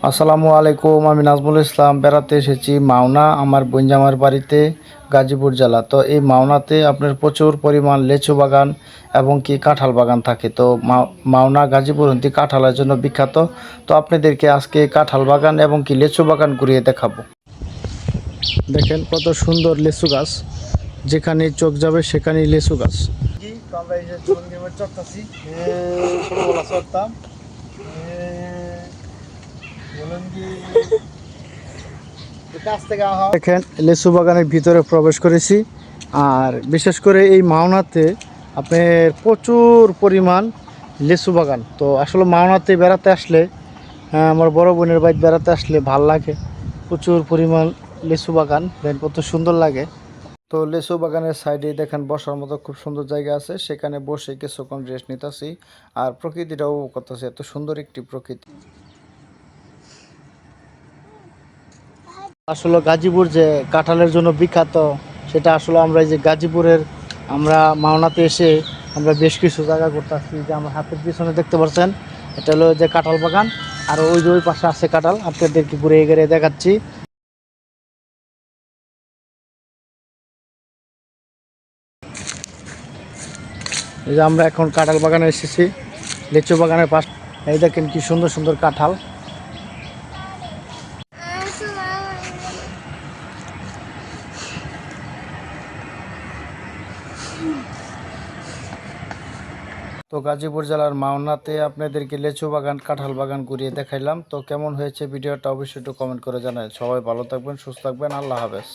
আসসালামু আলাইকুম, আমি নাজমুল ইসলাম। বেড়াতে এসেছি মাওনা, আমার বোনজামার বাড়িতে, গাজীপুর জেলা। তো এই মাওনাতে আপনার প্রচুর পরিমাণ লেচু বাগান এবং কি কাঁঠাল বাগান থাকে। তো মাওনা গাজীপুর হতে কাঁঠালের জন্য বিখ্যাত। তো আপনাদেরকে আজকে কাঁঠাল বাগান এবং কি লেচু বাগান ঘুরিয়ে দেখাবো। দেখেন কত সুন্দর লেচু গাছ, যেখানে চোখ যাবে সেখানেই লেচু গাছ। আমরা এই যে চড়তাছি, ছোটবেলা চড়তাম। দেখেন লেচু বাগানের ভিতরে প্রবেশ করেছি। আর বিশেষ করে এই মাওনাতে আপনার প্রচুর পরিমাণ লেচু বাগান। তো আসলে মাওনাতে বেড়াতে আসলে, আমার বড় বোনের বাড়ি বেড়াতে আসলে ভাল লাগে। প্রচুর পরিমাণ লেচু বাগান, দেখেন কত সুন্দর লাগে। তো লেচু বাগানের সাইডে দেখেন বসার মতো খুব সুন্দর জায়গা আছে, সেখানে বসে কিছুক্ষণ রেস্ট নিতেছি আর প্রকৃতিটাও উপভোগ করতেছি। এত সুন্দর একটি প্রকৃতি। আসলে গাজীপুর যে কাঁঠালের জন্য বিখ্যাত, সেটা আসলে আমরা এই যে গাজীপুরের, আমরা মাওনাতে এসে আমরা বেশ কিছু জায়গা ঘুরতেছি। যে আমার হাতের পিছনে দেখতে পাচ্ছেন, এটা হলো যে কাঁঠাল বাগান। আর ওই যে ওই পাশে আছে কাঁঠাল, আপনাদেরকে ঘুরে ঘুরে দেখাচ্ছি। এই যে আমরা এখন কাঁঠাল বাগানে এসেছি, লিচু বাগানের পাশ। এই দেখেন কি সুন্দর সুন্দর কাঁঠাল। তো গাজীপুর জেলার মাওনাতে আপনাদেরকে লেচু বাগান কাঁঠাল বাগান ঘুরিয়ে দেখাইলাম। তো কেমন হয়েছে ভিডিওটা অবশ্যই একটু কমেন্ট করে জানাই। সবাই ভালো থাকবেন, সুস্থ থাকবেন, আল্লাহ হাফেজ।